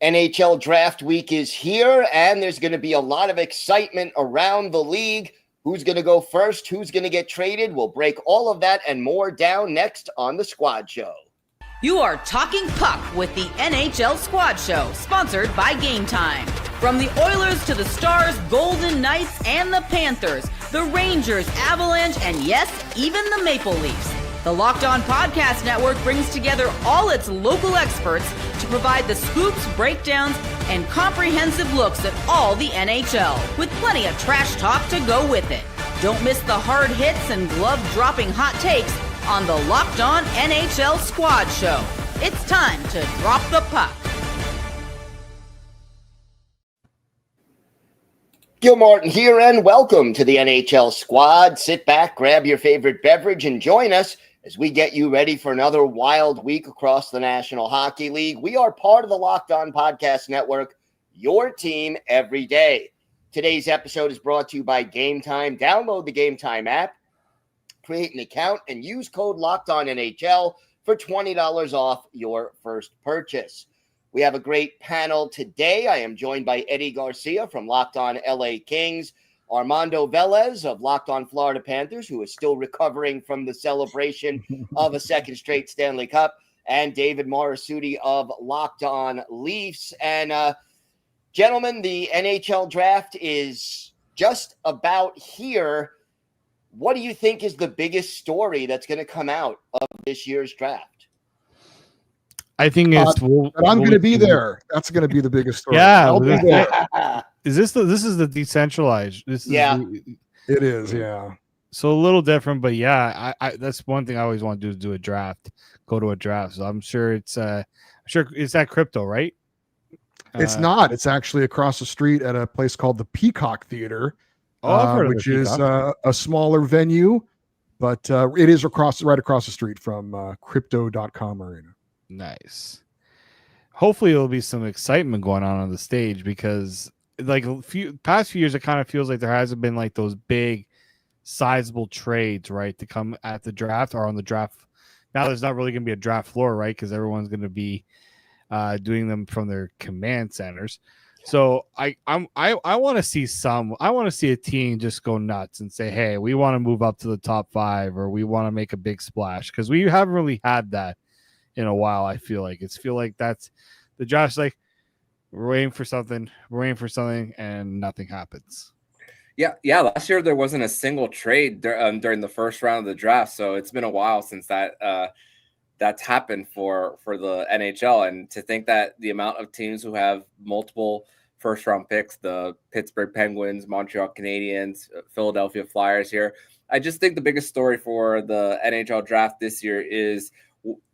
NHL Draft Week is here, and there's going to be a lot of excitement around the league. Who's going to go first? Who's going to get traded? We'll break all of that and more down next on the Squad Show. You are talking puck with the NHL Squad Show, sponsored by Game Time. From the Oilers to the Stars, Golden Knights, and the Panthers, the Rangers, Avalanche, and yes, even the Maple Leafs. The Locked On Podcast Network brings together all its local experts to provide the scoops, breakdowns, and comprehensive looks at all the NHL, with plenty of trash talk to go with it. Don't miss the hard hits and glove-dropping hot takes on the Locked On NHL Squad Show. It's time to drop the puck. Gil Martin here, and welcome to the NHL Squad. Sit back, grab your favorite beverage, and join us as we get you ready for another wild week across the National Hockey League. We are part of the Locked On Podcast Network, your team every day. Today's episode is brought to you by Game Time. Download the Game Time app, create an account, and use code LOCKEDONNHL for $20 off your first purchase. We have a great panel today. I am joined by Eddie Garcia from Locked On LA Kings, Armando Velez of Locked On Florida Panthers, who is still recovering from the celebration of a second straight Stanley Cup, and David Morassutti of Locked On Leafs. And gentlemen, the NHL draft is just about here. What do you think is the biggest story that's going to come out of this year's draft? I think it's. I'm going to be there. That's going to be the biggest story. Yeah, I'll be there. Is this the decentralized? This is it is. Yeah. So a little different, but yeah, I that's one thing I always want to do is do a draft, go to a draft. So I'm sure it's it's that crypto, right? It's not. It's actually across the street at a place called the Peacock Theater, which is a smaller venue, but it is right across the street from Crypto.com Arena. Nice. Hopefully there'll be some excitement going on the stage, because like past few years it kind of feels like there hasn't been like those big sizable trades, right, to come at the draft or on the draft. Now there's not really going to be a draft floor, right, because everyone's going to be doing them from their command centers. So I want to see I want to see a team just go nuts and say, hey, we want to move up to the top 5, or we want to make a big splash, because we haven't really had that in a while. I feel like that's the draft's like we're waiting for something, and nothing happens. Yeah. Last year there wasn't a single trade during the first round of the draft, so it's been a while since that's happened for the NHL. And to think that the amount of teams who have multiple first round picks, the Pittsburgh Penguins, Montreal Canadiens, Philadelphia Flyers here, I just think the biggest story for the NHL draft this year is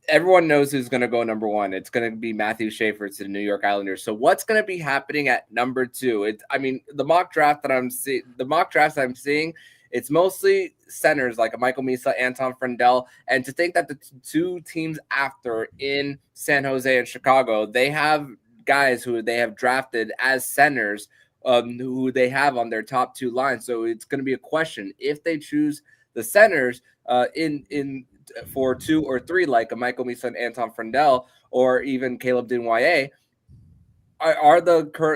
everyone knows who's going to go number 1. It's going to be Matthew Schaefer to the New York Islanders. So what's going to be happening at number 2? The mock drafts I'm seeing, it's mostly centers like Michael Misa, Anton Friendel. And to think that the two teams after in San Jose and Chicago, they have guys who they have drafted as centers who they have on their top 2 lines. So it's going to be a question if they choose the centers in for 2 or 3, like a Michael Misa and Anton Friendel, or even Caleb Dunoyer,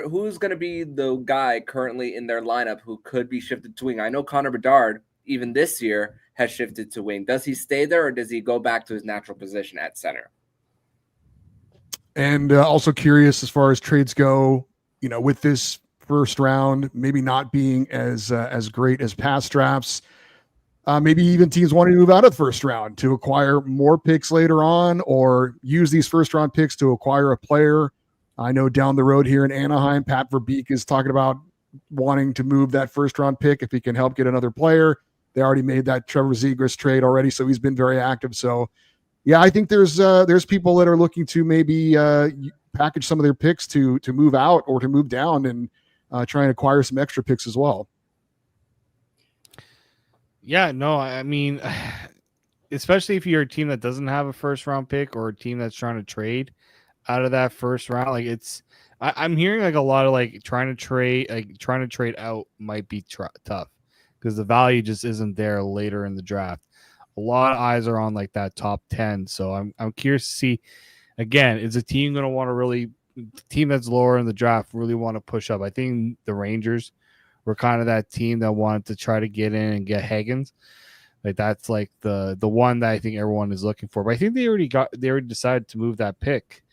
who's going to be the guy currently in their lineup who could be shifted to wing? I know Connor Bedard, even this year, has shifted to wing. Does he stay there, or does he go back to his natural position at center? And also curious as far as trades go, with this first round maybe not being as great as past drafts. Maybe even teams wanting to move out of the first round to acquire more picks later on, or use these first round picks to acquire a player. I know down the road here in Anaheim, Pat Verbeek is talking about wanting to move that first round pick if he can help get another player. They already made that Trevor Zegras trade already, so he's been very active. So, yeah, I think there's people that are looking to maybe package some of their picks to move out or to move down and try and acquire some extra picks as well. Yeah, no, I mean, especially if you're a team that doesn't have a first round pick, or a team that's trying to trade out of that first round, like I'm hearing like a lot of like trying to trade out might be tough, because the value just isn't there later in the draft. A lot of eyes are on like that top 10. So I'm curious to see, again, is a team going to want to really team that's lower in the draft really want to push up. I think the Rangers were kind of that team that wanted to try to get in and get Higgins. Like that's like the one that I think everyone is looking for. But I think they already decided to move that pick.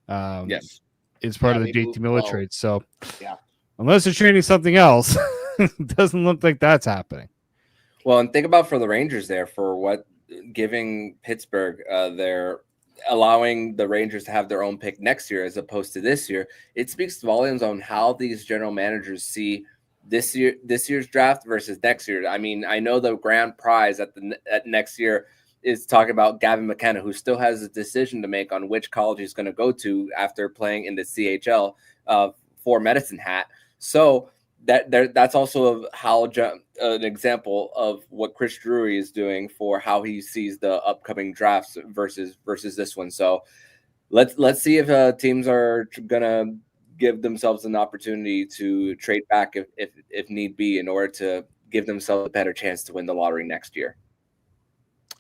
Yes, it's part of the JT Miller trade. So yeah, unless they're trading something else, it doesn't look like that's happening. Well, and think about for the Rangers there for what giving Pittsburgh their allowing the Rangers to have their own pick next year as opposed to this year. It speaks volumes on how these general managers see this year's draft versus next year. I mean, I know the grand prize at next year is talking about Gavin McKenna, who still has a decision to make on which college he's going to go to after playing in the CHL for Medicine Hat. So that's also how an example of what Chris Drury is doing for how he sees the upcoming drafts versus this one. So let's see if teams are gonna give themselves an opportunity to trade back if need be in order to give themselves a better chance to win the lottery next year.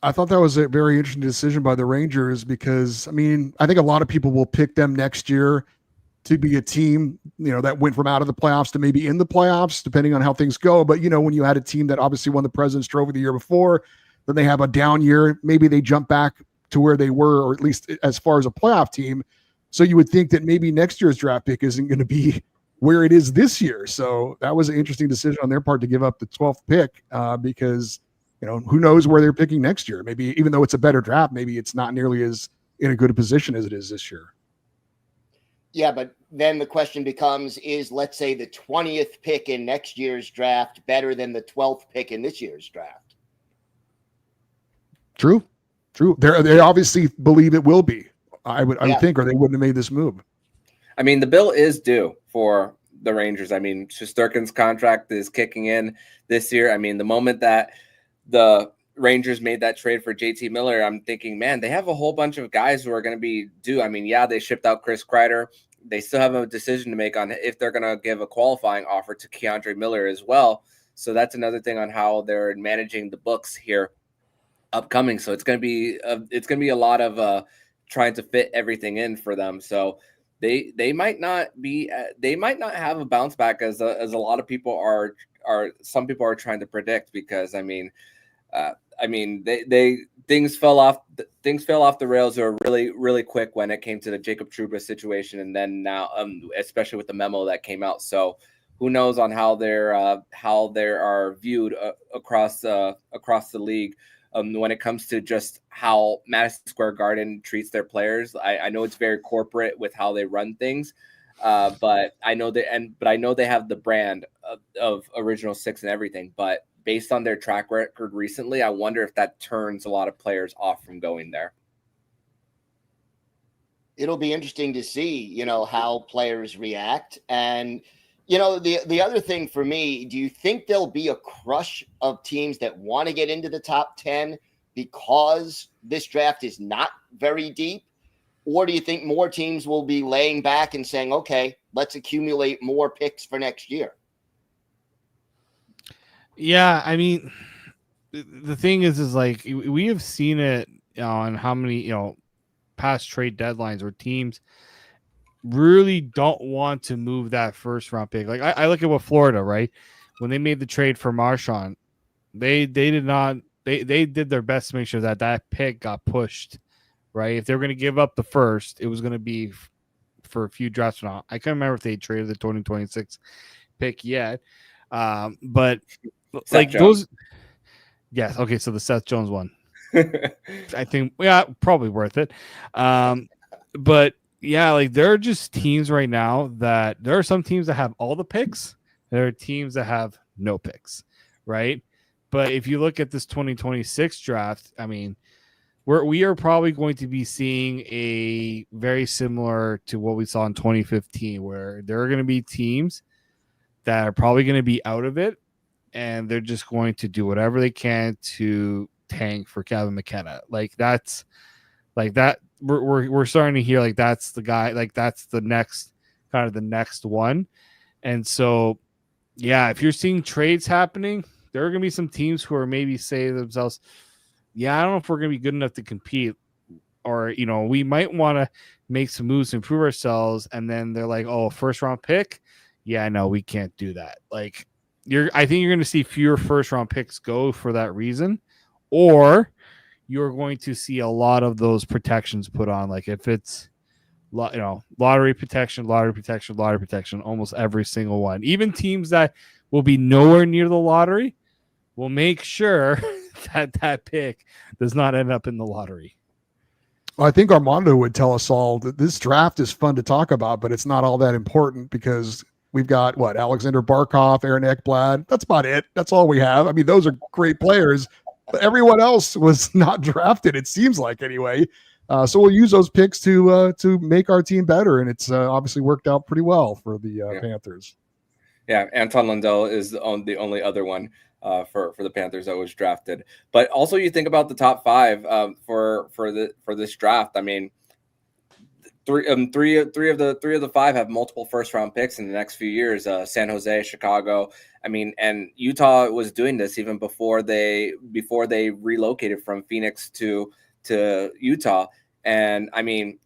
I thought that was a very interesting decision by the Rangers because, I mean, I think a lot of people will pick them next year to be a team, that went from out of the playoffs to maybe in the playoffs, depending on how things go. But, when you had a team that obviously won the President's Trophy the year before, then they have a down year, maybe they jump back to where they were, or at least as far as a playoff team. So you would think that maybe next year's draft pick isn't going to be where it is this year. So that was an interesting decision on their part to give up the 12th pick because, who knows where they're picking next year. Maybe even though it's a better draft, maybe it's not nearly as in a good a position as it is this year. Yeah, but then the question becomes, is, let's say, the 20th pick in next year's draft better than the 12th pick in this year's draft? True. They obviously believe it will be. I would think, or they wouldn't have made this move. I mean, the bill is due for the Rangers. I mean, Shesterkin's contract is kicking in this year. I mean, the moment that the Rangers made that trade for JT Miller, I'm thinking, man, they have a whole bunch of guys who are going to be due. I mean, yeah, they shipped out Chris Kreider. They still have a decision to make on if they're going to give a qualifying offer to Keandre Miller as well. So that's another thing on how they're managing the books here upcoming. So it's going to be a lot of trying to fit everything in for them. So they might not have a bounce back as a lot of people are some people are trying to predict, because things fell off the rails or really, really quick when it came to the Jacob Trouba situation, and then now especially with the memo that came out. So who knows on how they are viewed across the league when it comes to just how Madison Square Garden treats their players. I know it's very corporate with how they run things, but I know they have the brand of Original Six and everything. But based on their track record recently, I wonder if that turns a lot of players off from going there. It'll be interesting to see, how players react. And, the other thing for me, do you think there'll be a crush of teams that want to get into the top 10 because this draft is not very deep? Or do you think more teams will be laying back and saying, okay, let's accumulate more picks for next year? Yeah, I mean, the thing is like we have seen it on how many, past trade deadlines where teams really don't want to move that first round pick. Like I look at what Florida, right? When they made the trade for Marchand, they did their best to make sure that pick got pushed, right? If they were going to give up the first, it was going to be for a few drafts from now. I can't remember if they traded the 2026 pick yet. But Seth like Jones. those, yes. Okay. So the Seth Jones one, I think, yeah, probably worth it. But yeah, like there are just teams right now that there are some teams that have all the picks. There are teams that have no picks, right? But if you look at this 2026 draft, I mean, we are probably going to be seeing a very similar to what we saw in 2015, where there are going to be teams that are probably going to be out of it, and they're just going to do whatever they can to tank for Gavin McKenna. Like that's like that. We're starting to hear like that's the guy, like that's the next one. And so, yeah, if you're seeing trades happening, there are going to be some teams who are maybe say to themselves, yeah, I don't know if we're going to be good enough to compete. or, you know, we might want to make some moves to improve ourselves. And then they're like, oh, first round pick. Yeah, no, we can't do that. Like I think you're going to see fewer first round picks go for that reason, or you're going to see a lot of those protections put on. Like if it's, you know, lottery protection, almost every single one, even teams that will be nowhere near the lottery will make sure that pick does not end up in the lottery. Well, I think Armando would tell us all that this draft is fun to talk about, but it's not all that important because we've got Alexander Barkov, Aaron Ekblad. That's about it. That's all we have. I mean, those are great players, but everyone else was not drafted, it seems like, anyway. So we'll use those picks to make our team better, and it's obviously worked out pretty well for the Panthers. Yeah, Anton Lundell is the only other one for the Panthers that was drafted. But also, you think about the top five for this draft. I mean, three of the five have multiple first round picks in the next few years. San Jose, Chicago. I mean, and Utah was doing this even before they relocated from Phoenix to Utah. And I mean,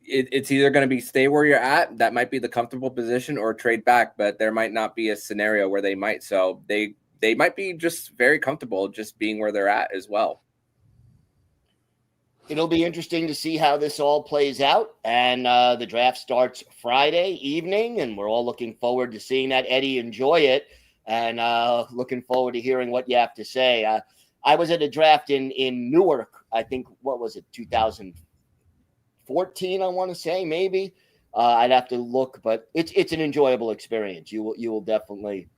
it's either going to be stay where you're at, that might be the comfortable position, or trade back, but there might not be a scenario where they might. So they might be just very comfortable just being where they're at as well. It'll be interesting to see how this all plays out. And the draft starts Friday evening, and we're all looking forward to seeing that. Eddie, enjoy it, and looking forward to hearing what you have to say. I was at a draft in Newark, I think, what was it, 2014, I want to say, maybe. I'd have to look, but it's an enjoyable experience. You will definitely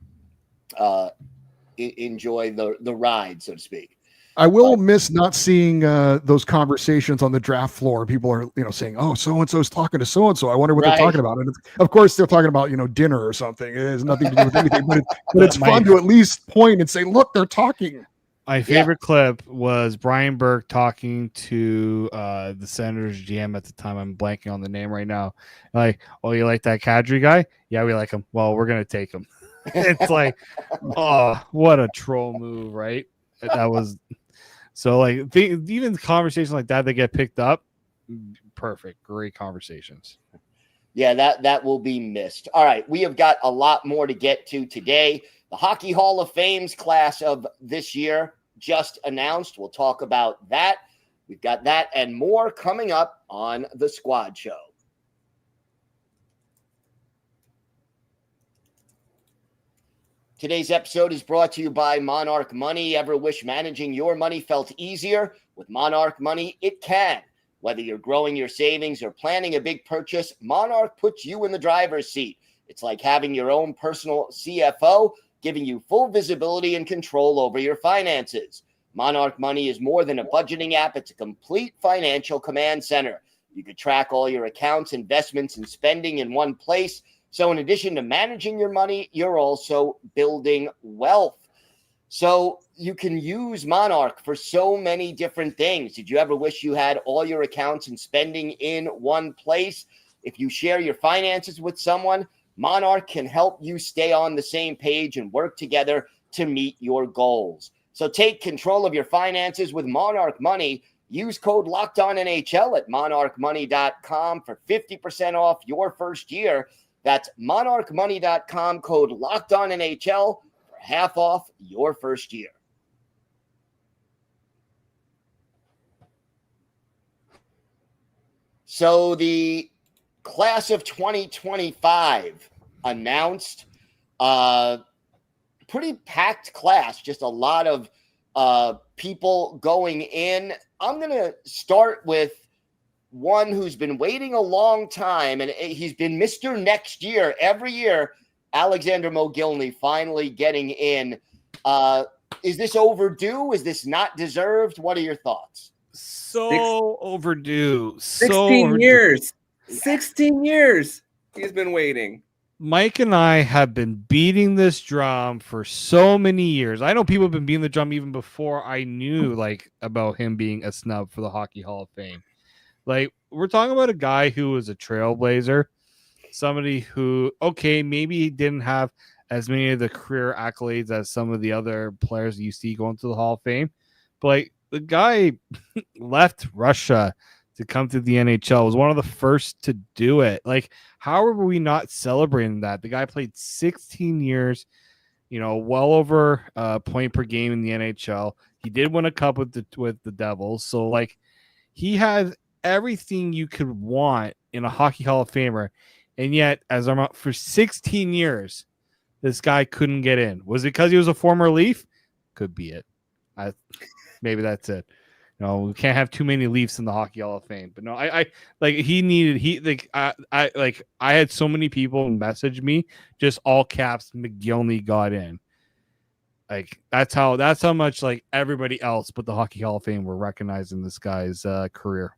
enjoy the ride, so to speak. I will miss not seeing those conversations on the draft floor. People are, saying, "Oh, so and so is talking to so and so." I wonder what they're talking about. And of course, they're talking about dinner or something. It has nothing to do with anything, but it's fun to at least point and say, "Look, they're talking." My favorite clip was Brian Burke talking to the Senators GM at the time. I'm blanking on the name right now. Like, "Oh, you like that Kadri guy? Yeah, we like him. Well, we're gonna take him." It's like, oh, what a troll move, right? That was. So, like, even conversations like that get picked up. Perfect. Great conversations. Yeah, that will be missed. All right, we have got a lot more to get to today. The Hockey Hall of Fame's class of this year just announced. We'll talk about that. We've got that and more coming up on the Squad Show. Today's episode is brought to you by Monarch Money. Ever wish managing your money felt easier? With Monarch Money, it can. Whether you're growing your savings or planning a big purchase, Monarch puts you in the driver's seat. It's like having your own personal CFO, giving you full visibility and control over your finances. Monarch Money is more than a budgeting app. It's a complete financial command center. You can track all your accounts, investments, and spending in one place. So in addition to managing your money, you're also building wealth. So you can use Monarch for so many different things. Did you ever wish you had all your accounts and spending in one place? If you share your finances with someone, Monarch can help you stay on the same page and work together to meet your goals. So take control of your finances with Monarch Money. Use code LOCKEDONNHL at monarchmoney.com for 50% off your first year. That's monarchmoney.com, code LOCKEDONNHL for half off your first year. So the class of 2025 announced, pretty packed class, just a lot of people going in. I'm going to start with one who's been waiting a long time, and he's been Mr. Next Year every year, Alexander Mogilny, finally getting in. Is this overdue? Is this not deserved? What are your thoughts? So overdue. 16 years. 16 years he's been waiting. Mike and I have been beating this drum for so many years. I know people have been beating the drum even before I knew about him being a snub for the Hockey Hall of Fame. Like, we're talking about a guy who was a trailblazer, somebody who, okay, maybe he didn't have as many of the career accolades as some of the other players you see going to the Hall of Fame, but the guy left Russia to come to the NHL. Was one of the first to do it. Like, how are we not celebrating that? The guy played 16 years, well over a point per game in the NHL. He did win a cup with the Devils. So, like, he has everything you could want in a Hockey Hall of Famer. And yet, for 16 years, this guy couldn't get in. Was it because he was a former Leaf? Could be it. Maybe that's it. We can't have too many Leafs in the Hockey Hall of Fame. But no, I had so many people message me, just all caps, Mogilny got in. Like, that's how much like everybody else but the Hockey Hall of Fame were recognizing this guy's career.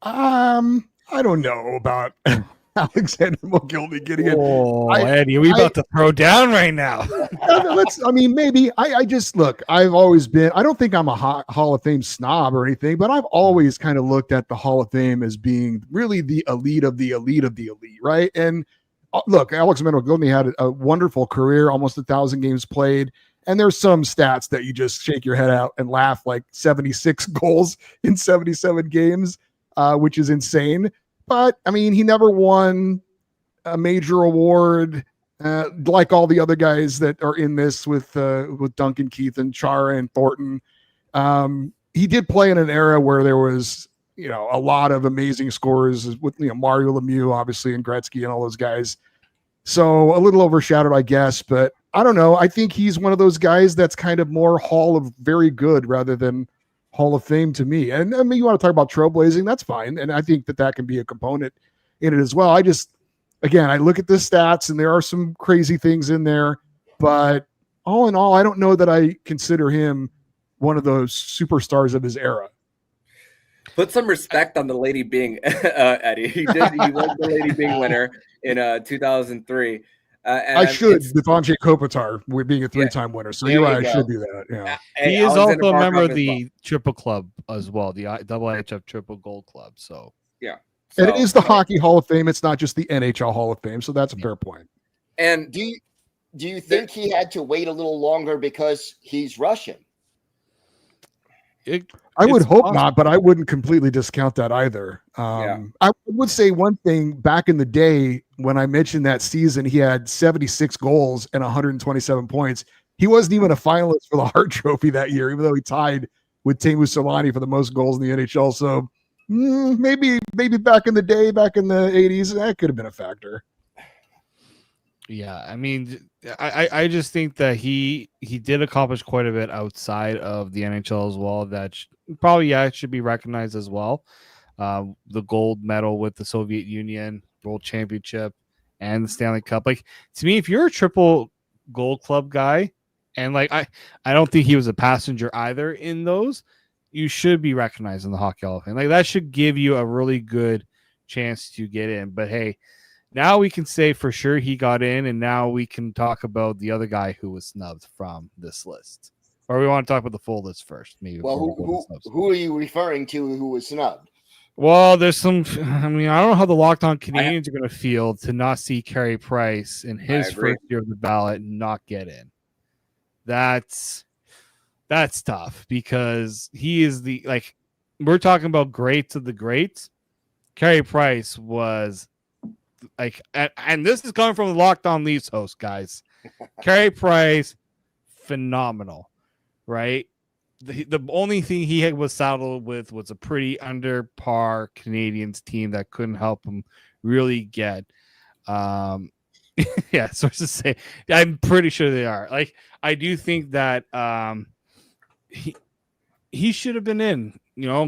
I don't know about Alexander Mogilny getting it. Eddie, are we about to throw down right now? Maybe. I just look. I've always been. I don't think I'm a Hall of Fame snob or anything, but I've always kind of looked at the Hall of Fame as being really the elite of the elite of the elite, right? And look, Alexander Mogilny had a wonderful career, almost 1,000 games played. And there's some stats that you just shake your head out and laugh, like 76 goals in 77 games, which is insane. But he never won a major award like all the other guys that are in this with Duncan Keith and Chara and Thornton. He did play in an era where there was, a lot of amazing scorers with, Mario Lemieux, obviously, and Gretzky and all those guys. So a little overshadowed, I guess. But I don't know. I think he's one of those guys that's kind of more Hall of Very Good rather than Hall of Fame to me. And you want to talk about trailblazing, that's fine. And I think that can be a component in it as well. I look at the stats and there are some crazy things in there, but all in all, I don't know that I consider him one of those superstars of his era. Put some respect on the Lady Byng, Eddie. He was the Lady Byng winner in 2003. I should, with Andrei Kopitar being a 3-time winner. So you're right, I should do that. Yeah. He is also a member of the Triple Club as well, the IHF Triple Gold Club. So yeah, and it is the Hockey Hall of Fame. It's not just the NHL Hall of Fame. So that's a fair point. And do you think he had to wait a little longer because he's Russian? I would hope not, but I wouldn't completely discount that either. I would say one thing back in the day when I mentioned that season, he had 76 goals and 127 points. He wasn't even a finalist for the Hart Trophy that year, even though he tied with Teemu Selanne for the most goals in the NHL. So maybe back in the day, back in the 80s, that could have been a factor. Yeah, I just think that he did accomplish quite a bit outside of the NHL as well. That it should be recognized as well. The gold medal with the Soviet Union, World Championship, and the Stanley Cup. Like, to me, if you're a triple gold club guy, and like I don't think he was a passenger either in those, you should be recognized in the Hockey Hall of Fame. Like, that should give you a really good chance to get in. But hey, now we can say for sure he got in, and now we can talk about the other guy who was snubbed from this list. Or we want to talk about the full list first, maybe. Well, who are you referring to who was snubbed? Well, there's some. I don't know how the Locked On Canadians are going to feel to not see Carey Price in his first year of the ballot and not get in. That's tough because he is we're talking about greats of the greats. Carey Price was and this is coming from the Locked On Leafs host, guys. Carey Price, phenomenal, right? The only thing he was saddled with was a pretty under par Canadians team that couldn't help him really get. Yeah, sources say I'm pretty sure they are. Like, I do think that he should have been in.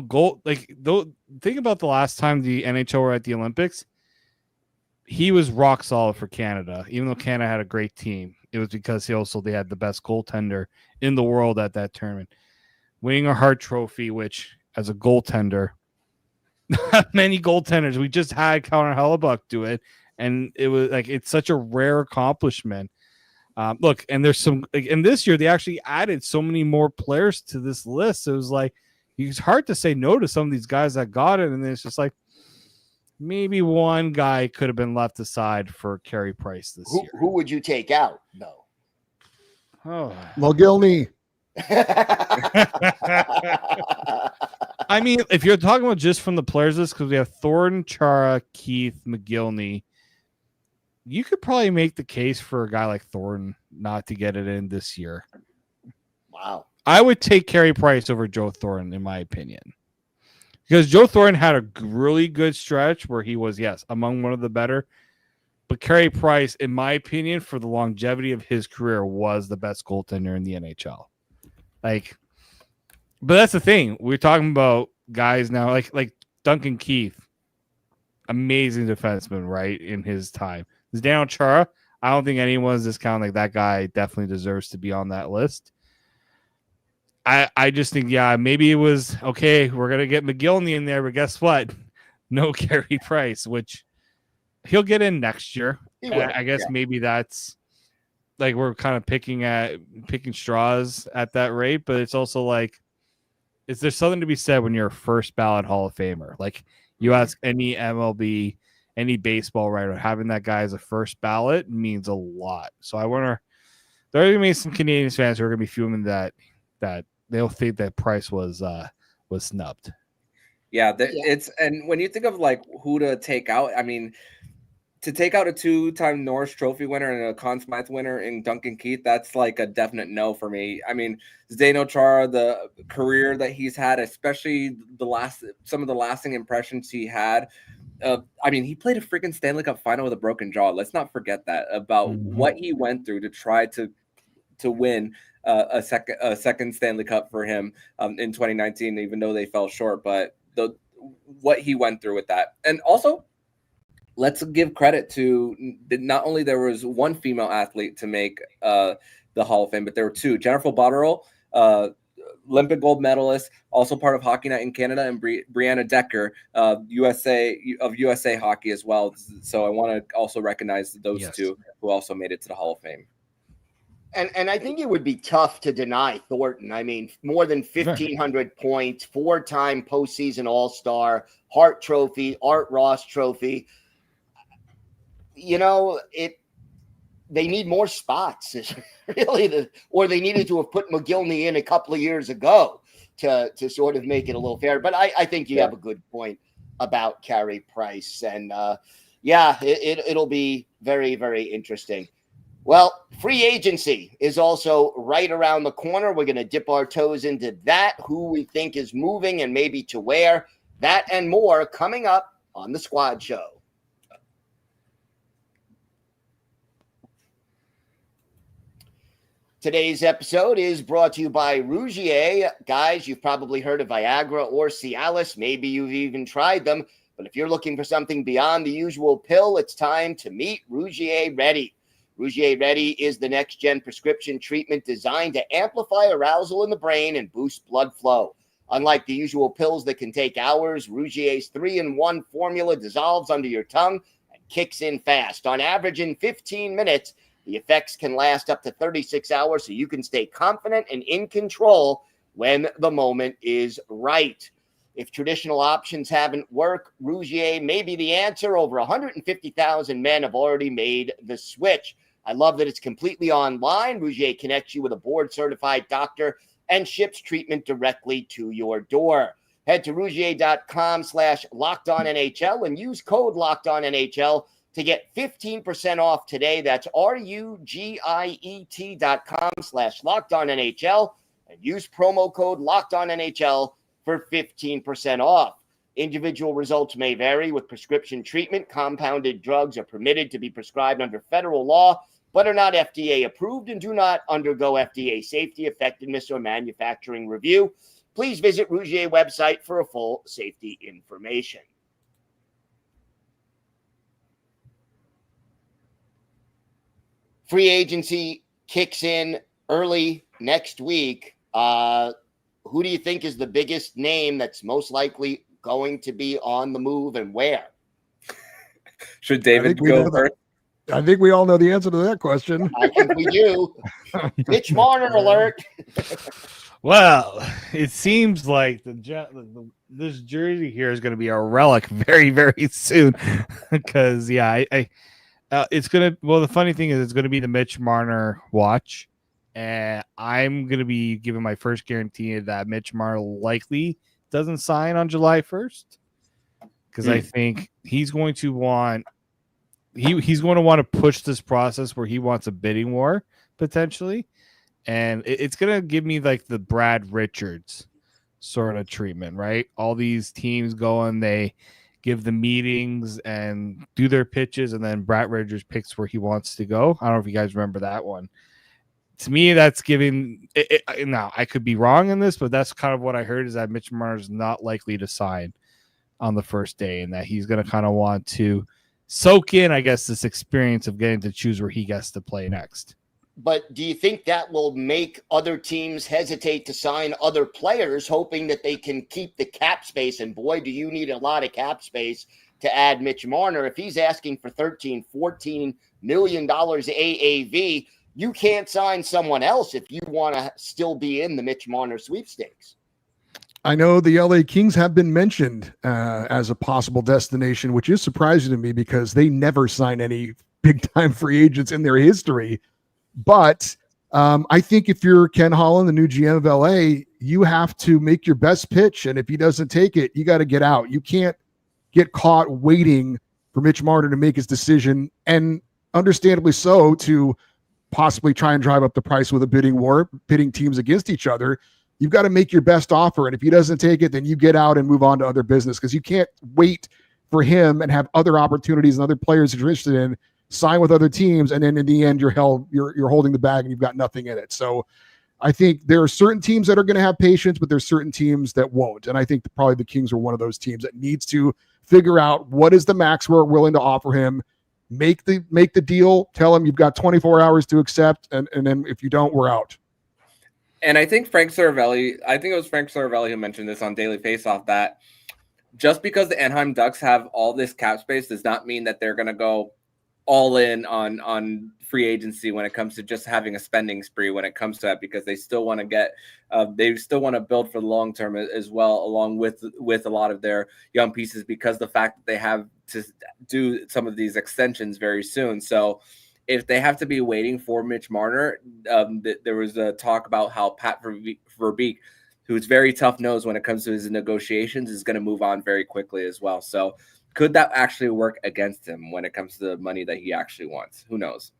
Gold. Think about the last time the NHL were at the Olympics. He was rock solid for Canada, even though Canada had a great team. It was because they had the best goaltender in the world at that tournament. Winning a Hart Trophy, which as a goaltender, not many goaltenders. We just had Connor Hellebuck do it, and it was it's such a rare accomplishment. Look, and there's some, and this year they actually added so many more players to this list. It was it's hard to say no to some of these guys that got it, and it's just maybe one guy could have been left aside for Carey Price this year. Who would you take out, though? Oh, Mogilny. I mean, if you're talking about just from the players list, because we have Thornton, Chara, Keith, Mogilny, you could probably make the case for a guy like Thornton not to get it in this year. Wow. I would take Carey Price over Joe Thornton, in my opinion. Because Joe Thornton had a really good stretch where he was, yes, among one of the better. But Carey Price, in my opinion, for the longevity of his career, was the best goaltender in the NHL. But that's the thing. We're talking about guys now, like Duncan Keith, amazing defenseman, right, in his time. Daniel Chara, I don't think anyone's discounting that guy definitely deserves to be on that list. I just think, maybe it was, okay, we're going to get Mogilny in there, but guess what? No Carey Price, which he'll get in next year. I guess maybe that's we're kind of picking straws at that rate, but it's also is there something to be said when you're a first ballot Hall of Famer? You ask any MLB, any baseball writer, having that guy as a first ballot means a lot. So I wonder, there are going to be some Canadian fans who are going to be fuming that they'll think that Price was snubbed. Yeah, it's, and when you think of who to take out, I mean, to take out a 2-time Norris Trophy winner and a Conn Smythe winner in Duncan Keith, that's a definite no for me. I mean, Zdeno Chara, the career that he's had, especially some of the lasting impressions he had. I mean, he played a freaking Stanley Cup final with a broken jaw. Let's not forget that about what he went through to try to win a second Stanley Cup for him in 2019, even though they fell short. But what he went through with that, and also let's give credit to not only there was one female athlete to make the Hall of Fame, but there were two: Jennifer Botterill, Olympic gold medalist, also part of Hockey Night in Canada, and Brianna Decker, USA Hockey as well. So I want to also recognize those two who also made it to the Hall of Fame. And I think it would be tough to deny Thornton. I mean, more than 1,500 points, 4-time postseason All-Star, Hart Trophy, Art Ross Trophy. They need more spots, really, or they needed to have put Mogilny in a couple of years ago to sort of make it a little fair. But I think you have a good point about Carey Price. And it'll be very, very interesting. Well, free agency is also right around the corner. We're going to dip our toes into that, who we think is moving and maybe to where. That and more coming up on the Squad Show. Today's episode is brought to you by Rougier. Guys, you've probably heard of Viagra or Cialis. Maybe you've even tried them. But if you're looking for something beyond the usual pill, it's time to meet Rougier Ready. Rougier Ready is the next-gen prescription treatment designed to amplify arousal in the brain and boost blood flow. Unlike the usual pills that can take hours, Rougier's 3-in-1 formula dissolves under your tongue and kicks in fast. On average, in 15 minutes, the effects can last up to 36 hours, so you can stay confident and in control when the moment is right. If traditional options haven't worked, Rougier may be the answer. Over 150,000 men have already made the switch. I love that it's completely online. Rougier connects you with a board-certified doctor and ships treatment directly to your door. Head to Rougier.com/LockedOnNHL and use code LockedOnNHL to get 15% off today. That's RUGIET.com/LockedOnNHL and use promo code LockedOnNHL for 15% off. Individual results may vary with prescription treatment. Compounded drugs are permitted to be prescribed under federal law, but are not FDA approved and do not undergo FDA safety, effectiveness, or manufacturing review. Please visit Rougier website for a full safety information. Free agency kicks in early next week. Who do you think is the biggest name that's most likely going to be on the move and where? Should David go first? I think we all know the answer to that question. I think we do. Mitch Marner alert. Well, it seems like this jersey here is going to be a relic very, very soon. Because, it's going to – well, the funny thing is it's going to be the Mitch Marner watch. And I'm going to be giving my first guarantee that Mitch Marner likely doesn't sign on July 1st. Because I think he's going to want he's going to want to push this process where he wants a bidding war potentially. And it's going to give me like the Brad Richards sort of treatment, right? All these teams going, they give the meetings and do their pitches, and then Brad Richards picks where he wants to go. I don't know if you guys remember that one. To me, that's giving now I could be wrong in this, but that's kind of what I heard, is that Mitch Marner is not likely to sign on the first day, and that he's going to kind of want to soak in, I guess, this experience of getting to choose where he gets to play next. But do you think that will make other teams hesitate to sign other players, hoping that they can keep the cap space? And boy, do you need a lot of cap space to add Mitch Marner. If he's asking for $13, $14 million AAV, you can't sign someone else if you want to still be in the Mitch Marner sweepstakes. I know the LA Kings have been mentioned as a possible destination, which is surprising to me because they never sign any big-time free agents in their history. But I think if you're Ken Holland, the new GM of LA, you have to make your best pitch. And if he doesn't take it, you got to get out. You can't get caught waiting for Mitch Marner to make his decision, and understandably so, to possibly try and drive up the price with a bidding war, pitting teams against each other. You've got to make your best offer. And if he doesn't take it, then you get out and move on to other business, because you can't wait for him and have other opportunities and other players that you're interested in sign with other teams, and then in the end you're holding the bag and you've got nothing in it. So I think there are certain teams that are going to have patience, but there's certain teams that won't. And I think probably the Kings are one of those teams that needs to figure out what is the max we're willing to offer him, make the deal, tell him you've got 24 hours to accept, and then if you don't, we're out. And I think it was Frank Saravelli who mentioned this on Daily Faceoff, that just because the Anaheim Ducks have all this cap space does not mean that they're going to go all in on free agency when it comes to just having a spending spree when it comes to that, because they still want to build for the long term as well, along with a lot of their young pieces, because the fact that they have to do some of these extensions very soon. So if they have to be waiting for Mitch Marner, there was a talk about how Pat Verbeek, who's very tough-nosed when it comes to his negotiations, is going to move on very quickly as well. So could that actually work against him when it comes to the money that he actually wants? Who knows?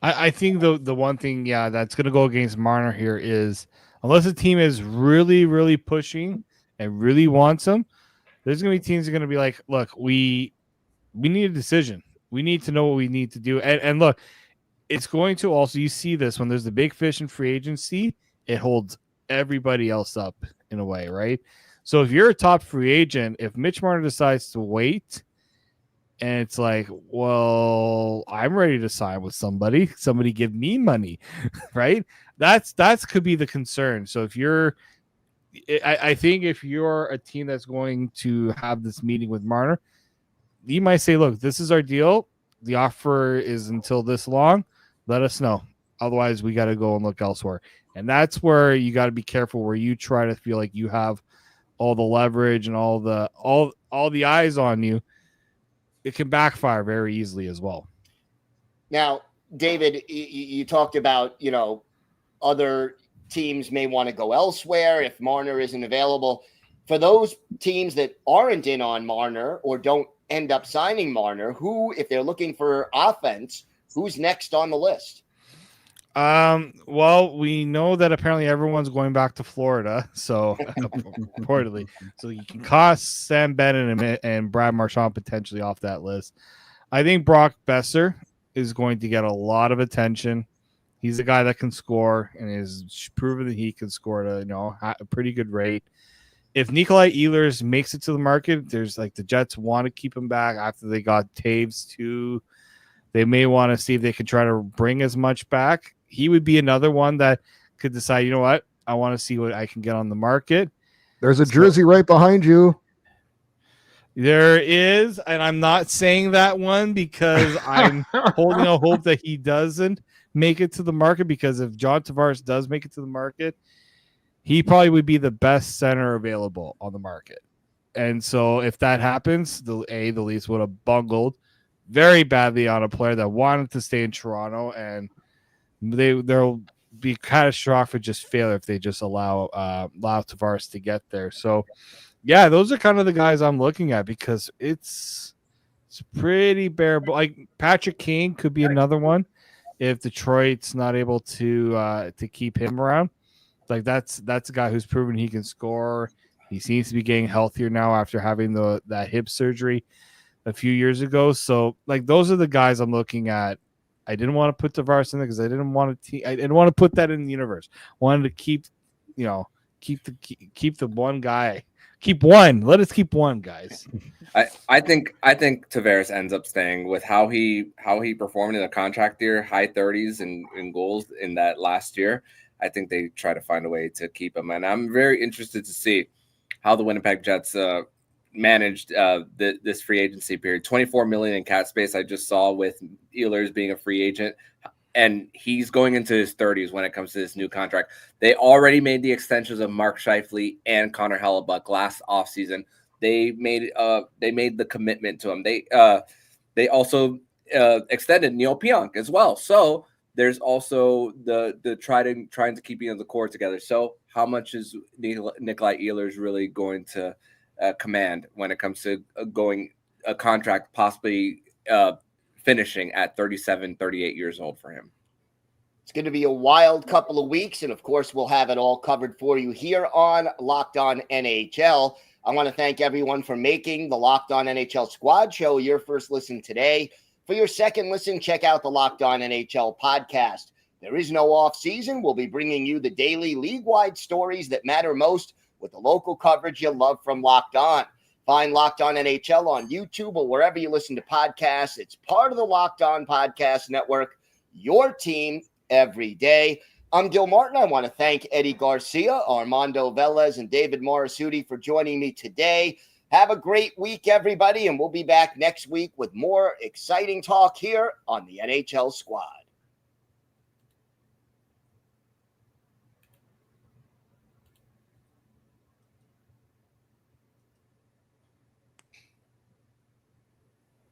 I think the one thing, that's going to go against Marner here is, unless a team is really, really pushing and really wants him, there's going to be teams that are going to be like, look, we need a decision. We need to know what we need to do. And look, it's going to also, you see this when there's the big fish in free agency, it holds everybody else up in a way, right? So if you're a top free agent, if Mitch Marner decides to wait, and it's like, well, I'm ready to sign with somebody give me money, right? That's could be the concern. So if I think if you're a team that's going to have this meeting with Marner, you might say, look, this is our deal. The offer is until this long. Let us know. Otherwise, we got to go and look elsewhere. And that's where you got to be careful, where you try to feel like you have all the leverage and all the eyes on you. It can backfire very easily as well. Now, David, you talked about, other teams may want to go elsewhere if Marner isn't available. For those teams that aren't in on Marner or don't end up signing Marner, who, if they're looking for offense, who's next on the list? Well, we know that apparently everyone's going back to Florida, so reportedly, so you can cost Sam Bennett and Brad Marchand potentially off that list. I think Brock Besser is going to get a lot of attention. He's a guy that can score and is proven that he can score at a pretty good rate. If Nikolai Ehlers makes it to the market, there's like the Jets want to keep him back after they got Taves too. They may want to see if they could try to bring as much back. He would be another one that could decide, you know what, I want to see what I can get on the market. There's a jersey right behind you. There is, and I'm not saying that one because I'm holding a hope that he doesn't make it to the market, because if John Tavares does make it to the market, he probably would be the best center available on the market. And so if that happens, the Leafs would have bungled very badly on a player that wanted to stay in Toronto, and they'll be catastrophic just failure if they just allow Tavares to get there. So yeah, those are kind of the guys I'm looking at because it's pretty bare. Like Patrick Kane could be another one if Detroit's not able to keep him around. Like that's a guy who's proven he can score. He seems to be getting healthier now after having that hip surgery a few years ago. So like those are the guys I'm looking at. I didn't want to put Tavares in there because I didn't want to put that in the universe. Wanted to keep the one guy. Keep one. Let us keep one, guys. I think Tavares ends up staying with how he performed in a contract year, high 30s in goals in that last year. I think they try to find a way to keep him, and I'm very interested to see how the Winnipeg Jets managed this free agency period. $24 million in cap space. I just saw with Ehlers being a free agent, and he's going into his 30s when it comes to this new contract. They already made the extensions of Mark Scheifele and Connor Hellebuck last offseason. They made the commitment to him. They also extended Neil Pionk as well. So there's also the trying to keep the core together. So how much is Nikolai Ehlers really going to command when it comes to going a contract possibly finishing at 37, 38 years old for him? It's going to be a wild couple of weeks, and of course, we'll have it all covered for you here on Locked On NHL. I want to thank everyone for making the Locked On NHL Squad Show your first listen today. For your second listen, check out the Locked On NHL podcast. There is no off season. We'll be bringing you the daily league-wide stories that matter most with the local coverage you love from Locked On. Find Locked On NHL on YouTube or wherever you listen to podcasts. It's part of the Locked On Podcast Network, your team every day. I'm Gil Martin. I want to thank Eddie Garcia, Armando Velez, and David Morassutti for joining me today. Have a great week, everybody, and we'll be back next week with more exciting talk here on the NHL Squad.